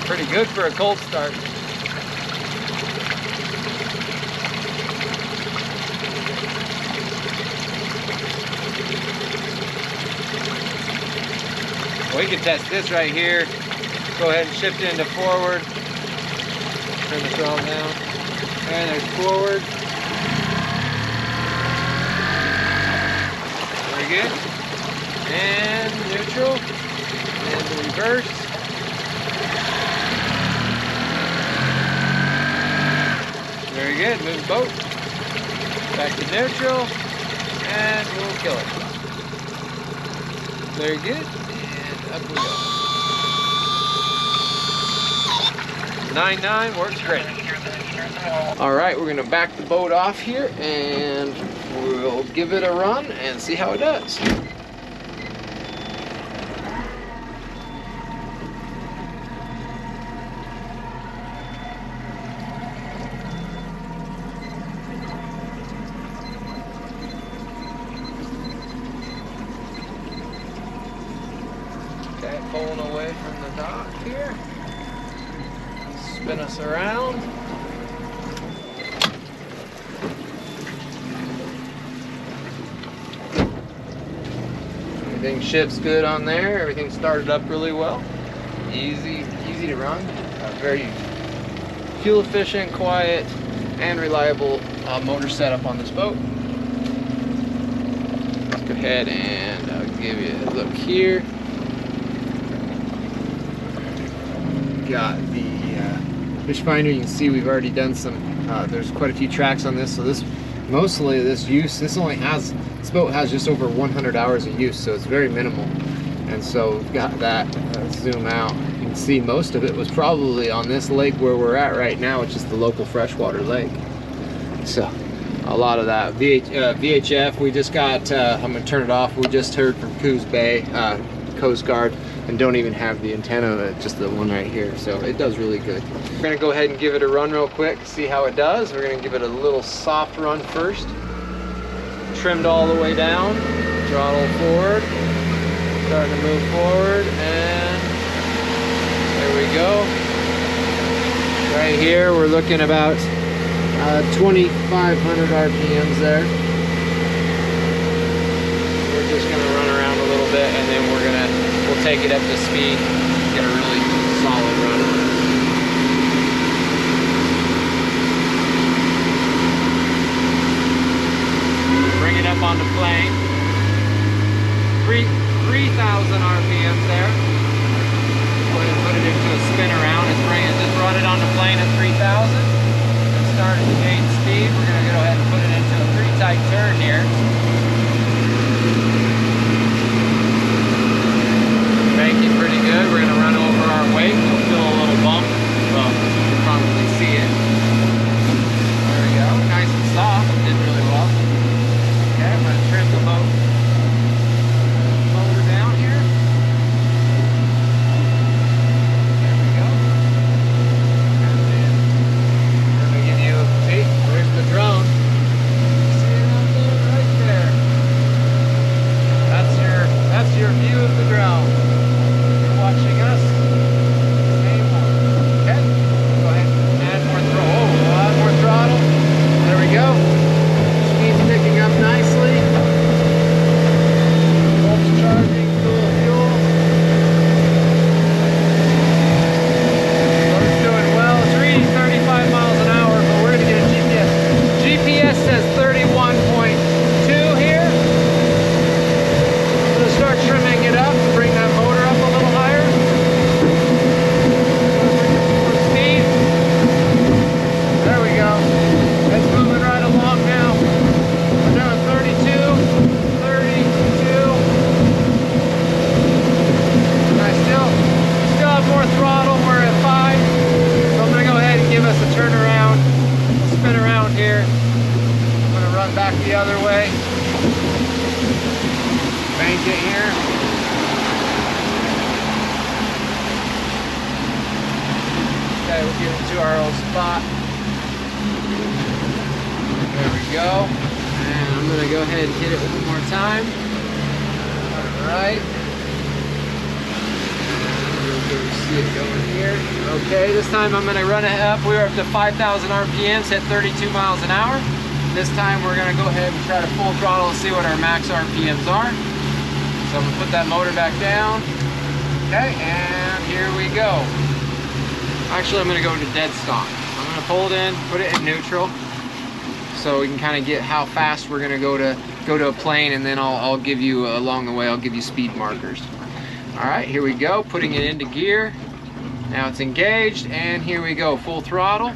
Pretty good for a cold start. We can test this right here. Go ahead and shift it into forward. Turn the throttle down. And there's forward. Very good. And neutral. And the reverse. Very good. Move the boat. Back to neutral. And we'll kill it. Very good. Up we go. 9.9 works great. All right, we're gonna back the boat off here and we'll give it a run and see how it does. Okay, pulling away from the dock here. Spin us around. Everything shifts good on there. Everything started up really well. Easy to run. Very fuel efficient, quiet, and reliable motor setup on this boat. Let's go ahead and I'll give you a look here. Got the fish finder. You can see we've already done some, there's quite a few tracks on this, so this mostly this boat has just over 100 hours of use, so it's very minimal. And so we've got that, zoom out, you can see most of it was probably on this lake where we're at right now, which is the local freshwater lake. So a lot of that VHF, we just got, I'm gonna turn it off, we just heard from Coos Bay Coast Guard, and don't even have the antenna, just the one right here, so it does really good. We're gonna go ahead and give it a run real quick, see how it does. We're gonna give it a little soft run first. Trimmed all the way down, throttle forward, starting to move forward, and there we go. Right here, we're looking about 2,500 RPMs there. We're just gonna run around a little bit, and then we'll take it up to speed, get a really solid run. Bring it up onto plane. 3,000 RPMs there. Go ahead and put it into a spin around. Just run it onto plane at 3,000. And start to gain speed. We're going to go ahead and put it into a pretty tight turn here. Banking pretty good. We're going to run over our wake. We'll feel a little bump. Well, you'll probably see it. There we go. Nice and soft. Did really well. Okay, I'm going to trim the motor down here. There we go. And then we're going to give you, see, there's the drone. See it out there, right there. That's your view of the drone. Watching us. Same one. Okay. Go ahead and add more throttle. Oh, we'll add more throttle. There we go. Speed's picking up nicely. Voltage charging, full of fuel. Motor's doing well. It's reading 35 miles an hour, but we're going to get a GPS. GPS says 31.2 here. I'm going to start trimming it up to bring that motor up a little higher. There we go. It's moving right along now. We're doing 32, 32. And I still have more throttle. We're at 5. So I'm going to go ahead and give us a turnaround. We'll spin around here. I'm going to run back the other way. Bank it here. Okay, we'll get into our old spot. There we go. And I'm going to go ahead and hit it one more time. All right. There we so we see it going here. Okay, this time I'm gonna run it up. We were up to 5,000 RPMs, hit 32 miles an hour. This time we're gonna go ahead and try to full throttle and see what our max RPMs are. So I'm gonna put that motor back down. Okay, and here we go. Actually, I'm gonna go to dead stop. I'm gonna pull it in, put it in neutral, so we can kind of get how fast we're gonna go to a plane, and then I'll give you along the way. I'll give you speed markers. All right, here we go. Putting it into gear. Now it's engaged, and here we go. Full throttle.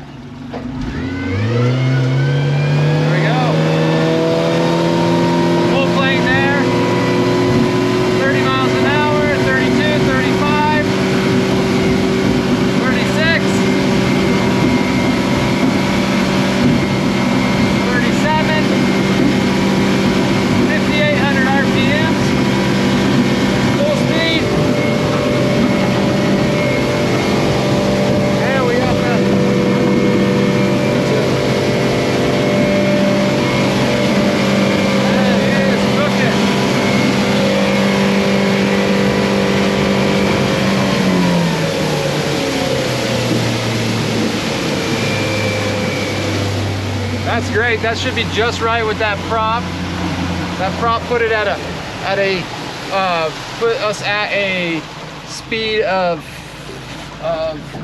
That's great. That should be just right with that prop. That prop put it at a speed of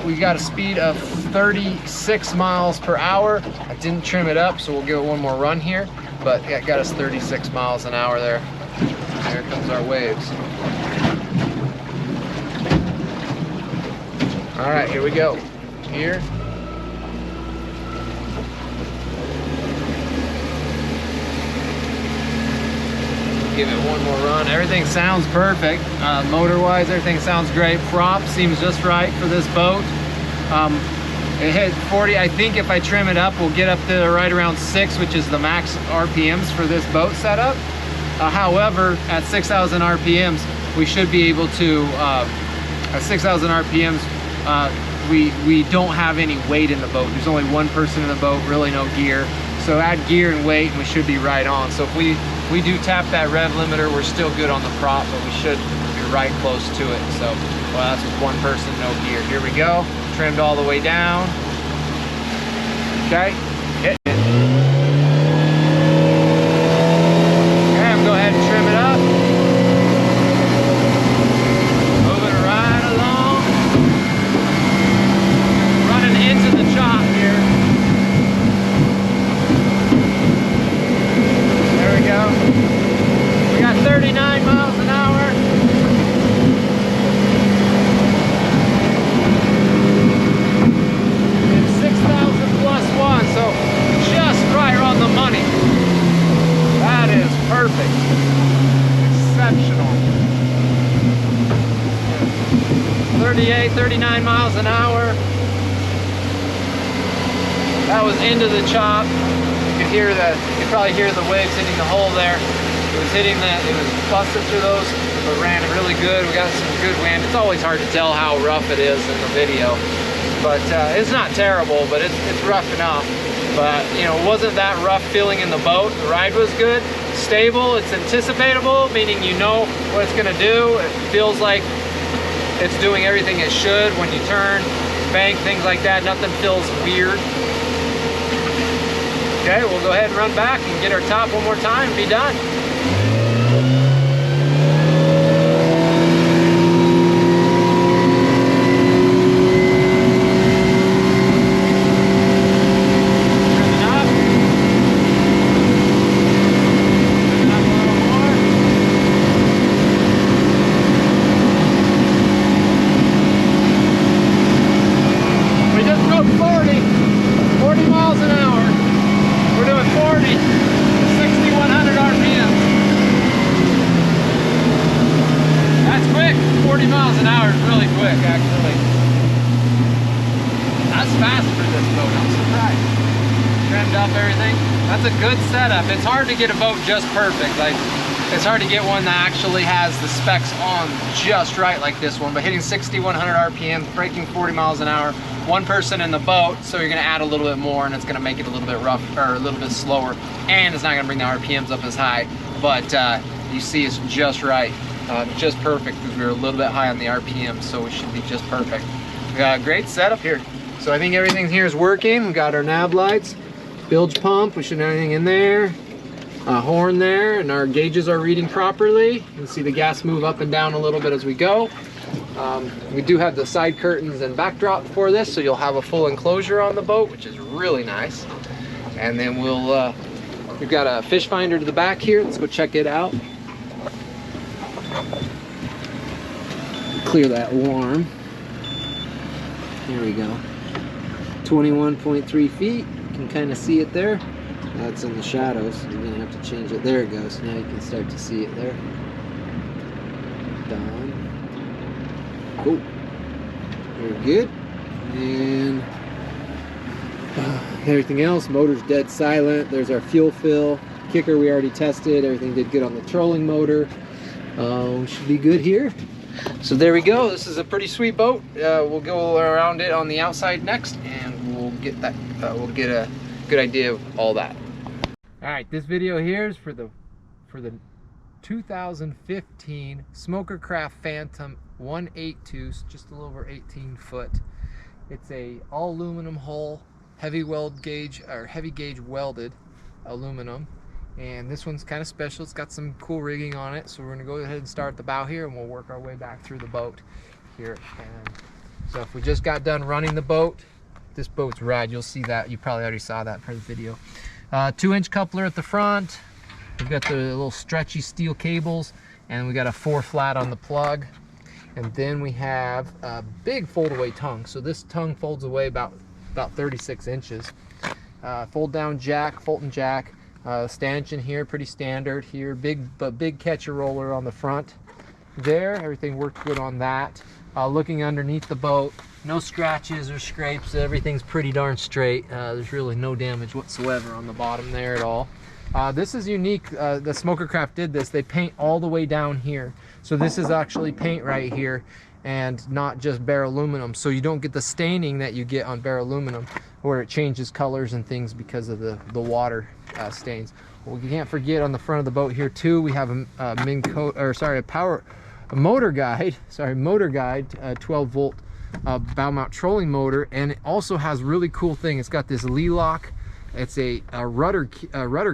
we got a speed of 36 miles per hour. I didn't trim it up, so we'll give it one more run here. But it got us 36 miles an hour there. There comes our waves. All right, here we go. Here. Give it one more run. Everything sounds perfect. Motor-wise, everything sounds great. Prop seems just right for this boat. It hit 40. I think if I trim it up, we'll get up to right around 6, which is the max RPMs for this boat setup. However, at 6,000 RPMs, we should be able to, at 6,000 RPMs, we don't have any weight in the boat. There's only one person in the boat, really no gear. So add gear and weight, and we should be right on. So if we do tap that rev limiter, we're still good on the prop, but we should be right close to it. So, well, that's with one person, no gear. Here we go. Trimmed all the way down. Okay. Hit it. Okay, I'm going to go ahead and trim it up. Moving right along. Running into the chop here. There we go. We got 39 miles an hour. And 6,000 plus 1, so just right on the money. That is perfect. Exceptional. 38, 39 miles an hour. That was into the chop. You probably hear the waves hitting the hull there. It was hitting that, it was busting through those, but ran really good. We got some good wind. It's always hard to tell how rough it is in the video, but it's not terrible, but it's rough enough. But you know, it wasn't that rough feeling in the boat. The ride was good, stable, it's anticipatable, meaning you know what it's gonna do. It feels like it's doing everything it should when you turn, bank, things like that. Nothing feels weird. Okay, we'll go ahead and run back and get our top one more time and be done. We just broke 40 miles an hour. We're doing 40, 6,100 RPM. That's quick. 40 miles an hour is really quick, actually. That's fast for this boat, I'm surprised. Trimmed up everything. That's a good setup. It's hard to get a boat just perfect. Like, it's hard to get one that actually has the specs on just right like this one, but hitting 6,100 RPM, braking 40 miles an hour, one person in the boat, so you're gonna add a little bit more and it's gonna make it a little bit rough, or a little bit slower, and it's not gonna bring the RPMs up as high, but you see it's just right. just perfect because we were a little bit high on the RPM, so we should be just perfect. We got a great setup here. So I think everything here is working. We got our nav lights, bilge pump, we shouldn't have anything in there. Horn there, and our gauges are reading properly. You can see the gas move up and down a little bit as we go. We do have the side curtains and backdrop for this, so you'll have a full enclosure on the boat, which is really nice. And then we've got a fish finder to the back here. Let's go check it out. Clear that alarm. There we go. 21.3 feet. You can kind of see it there. That's in the shadows. You're gonna have to change it. There it goes. Now you can start to see it there. Done. Cool. Very good. And everything else, motor's dead silent. There's our fuel fill. Kicker we already tested. Everything did good on the trolling motor. We should be good here. So there we go. This is a pretty sweet boat. We'll go around it on the outside next, and we'll get that. We'll get a good idea of all that. All right, this video here is for the 2015 Smokercraft Phantom 182, just a little over 18 foot. It's a all aluminum hull, heavy gauge welded aluminum, and this one's kind of special. It's got some cool rigging on it, so we're gonna go ahead and start the bow here, and we'll work our way back through the boat here. And so if we just got done running the boat, this boat's rad. You'll see that. You probably already saw that for the video. 2-inch coupler at the front. We've got the little stretchy steel cables, and we got a 4 flat on the plug. And then we have a big fold-away tongue. So this tongue folds away about 36 inches. Fold down jack, Fulton jack. Stanchion here, pretty standard here. Big catcher roller on the front there. Everything worked good on that. Looking underneath the boat, no scratches or scrapes. Everything's pretty darn straight. There's really no damage whatsoever on the bottom there at all. This is unique. The Smokercraft did this. They paint all the way down here. So this is actually paint right here and not just bare aluminum. So you don't get the staining that you get on bare aluminum where it changes colors and things because of the water stains. Well, we can't forget on the front of the boat here too, we have a motor guide, 12 volt bow mount trolling motor, and it also has a really cool thing. It's got this lee lock. It's a rudder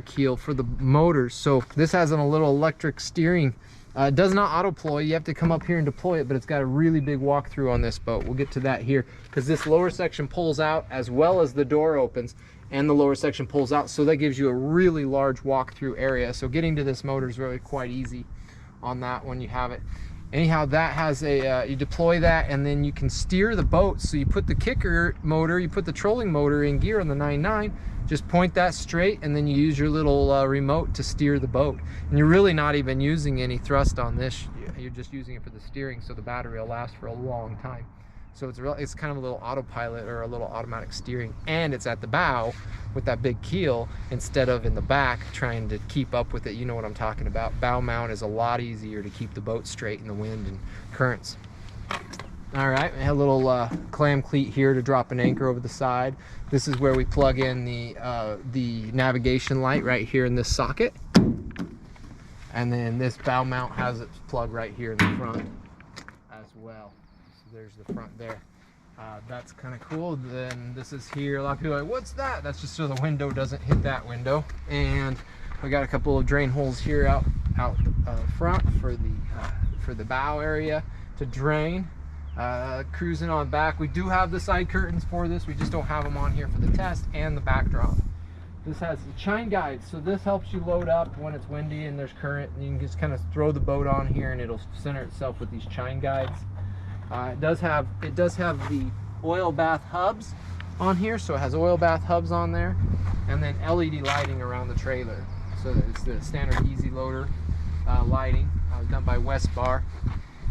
keel for the motors. So this has a little electric steering. It does not auto deploy. You have to come up here and deploy it, but it's got a really big walkthrough on this boat. We'll get to that here because this lower section pulls out as well as the door opens, and the lower section pulls out, so that gives you a really large walkthrough area. So getting to this motor is really quite easy on that when you have it. Anyhow, that has a you deploy that, and then you can steer the boat. So you put the kicker motor, you put the trolling motor in gear on the 9.9, just point that straight, and then you use your little remote to steer the boat. And you're really not even using any thrust on this. You're just using it for the steering, so the battery will last for a long time. So it's kind of a little autopilot or a little automatic steering, and it's at the bow with that big keel instead of in the back trying to keep up with it. You know what I'm talking about. Bow mount is a lot easier to keep the boat straight in the wind and currents. All right, we have a little clam cleat here to drop an anchor over the side. This is where we plug in the navigation light right here in this socket. And then this bow mount has its plug right here in the front as well. There's the front there. That's kind of cool. Then this is here. A lot of people are like, what's that? That's just so the window doesn't hit that window. And we got a couple of drain holes here out front for the bow area to drain. Cruising on back. We do have the side curtains for this. We just don't have them on here for the test, and the backdrop. This has the chine guides, so this helps you load up when it's windy and there's current. And you can just kind of throw the boat on here, and it'll center itself with these chine guides. It does have the oil bath hubs on here, so it has oil bath hubs on there, and then LED lighting around the trailer. So it's the standard easy loader lighting done by Westbar.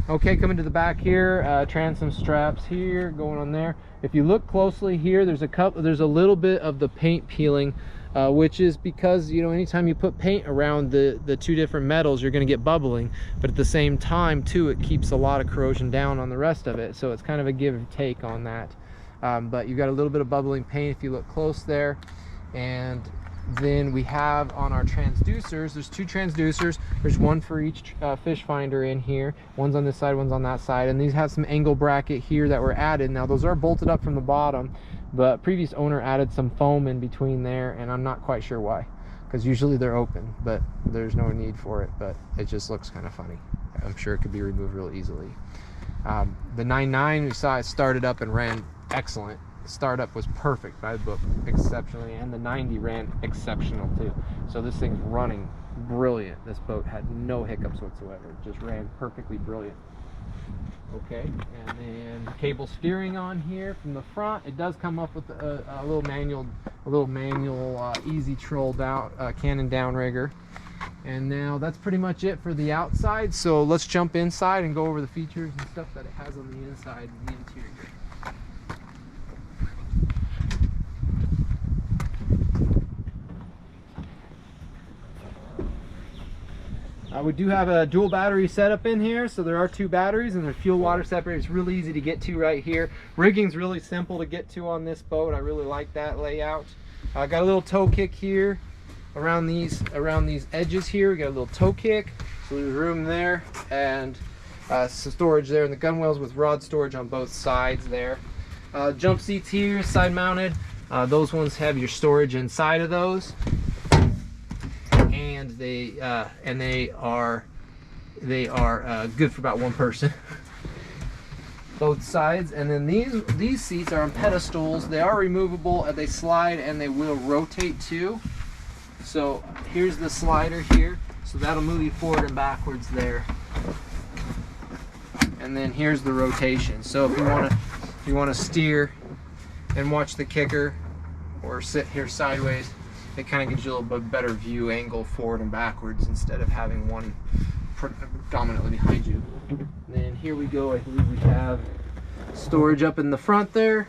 Okay, coming to the back here, transom straps here going on there. If you look closely here, there's a little bit of the paint peeling, which is because, you know, anytime you put paint around the two different metals, you're going to get bubbling, but at the same time too, it keeps a lot of corrosion down on the rest of it. So it's kind of a give and take on that. But you've got a little bit of bubbling paint if you look close there, and Then we have on our transducers, there's 2 transducers. There's one for each fish finder in here. One's on this side, one's on that side. And these have some angle bracket here that were added. Now those are bolted up from the bottom, but previous owner added some foam in between there, and I'm not quite sure why, because usually they're open, but there's no need for it, but it just looks kind of funny. I'm sure it could be removed real easily. The 9.9, we saw it started up and ran excellent. The startup was perfect by the book, exceptionally, and the 90 ran exceptional too. So this thing's running brilliant. This boat had no hiccups whatsoever. It just ran perfectly brilliant. Okay, and then cable steering on here from the front. It does come up with a little manual, easy troll down, cannon downrigger. And now that's pretty much it for the outside. So let's jump inside and go over the features and stuff that it has on the inside and the interior. We do have a dual battery setup in here, so there are 2 batteries and they're fuel water separated. It's really easy to get to right here. Rigging's really simple to get to on this boat. I really like that layout. Got a little toe kick here around these edges here. We got a little toe kick, so there's room there, and some storage there, and the gunwales with rod storage on both sides there. Jump seats here, side mounted. Those ones have your storage inside of those. And they are good for about 1 person. Both sides. And then these seats are on pedestals. They are removable, they slide, and they will rotate too. So here's the slider here, so that'll move you forward and backwards there. And then here's the rotation. So if you want to steer and watch the kicker, or sit here sideways, it kind of gives you a little bit better view angle forward and backwards instead of having one predominantly behind you. And then here we go. I believe we have storage up in the front there.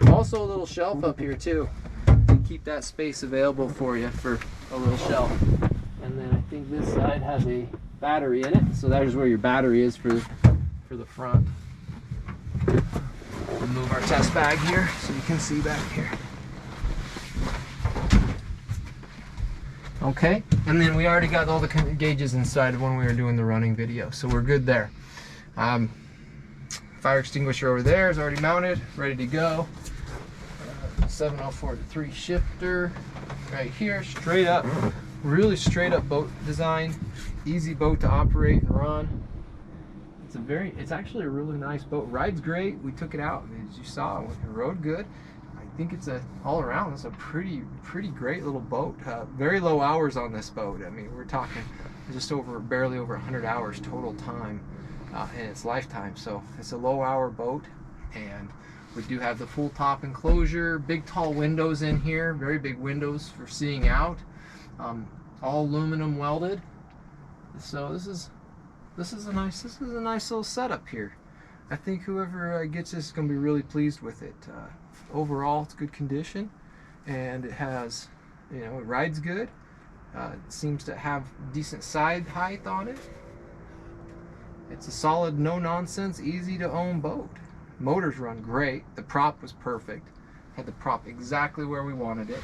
Also a little shelf up here too. Keep that space available for you for a little shelf. And then I think this side has a battery in it, so that is where your battery is for the front. We'll move our test bag here so you can see back here. Okay, and then we already got all the gauges inside of when we were doing the running video, so we're good there. Fire extinguisher over there is already mounted, ready to go. 704-3 shifter right here, straight up, really straight up boat design, easy boat to operate and run. It's actually a really nice boat. Rides great. We took it out, as you saw, it rode good. I think it's all around, it's a pretty great little boat. Very low hours on this boat. I mean, we're talking just barely over 100 hours total time in its lifetime. So it's a low hour boat, and we do have the full top enclosure, big tall windows in here, very big windows for seeing out, all aluminum welded. So this is a nice little setup here. I think whoever gets this is going to be really pleased with it. Overall, it's good condition, and it has, it rides good. It seems to have decent side height on it. It's a solid, no nonsense, easy to own boat. Motors run great. The prop was perfect. Had the prop exactly where we wanted it.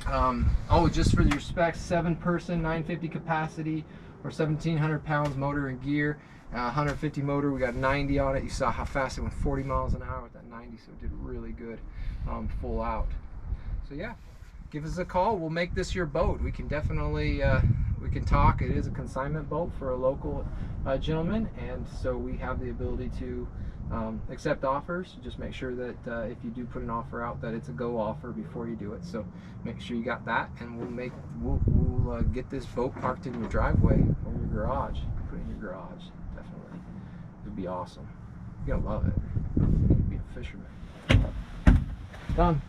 Oh, just for your specs, 7-person, 950 capacity, or 1,700 pounds motor and gear. 150 motor, we got 90 on it. You saw how fast it went, 40 miles an hour with that 90, so it did really good full out. So yeah, give us a call. We'll make this your boat. We can definitely, we can talk. It is a consignment boat for a local gentleman, and so we have the ability to accept offers. Just make sure that if you do put an offer out, that it's a go offer before you do it. So make sure you got that, and we'll get this boat parked in your driveway or your garage. Put it in your garage. Definitely, it would be awesome. You're gonna love it. You'd be a fisherman. Done.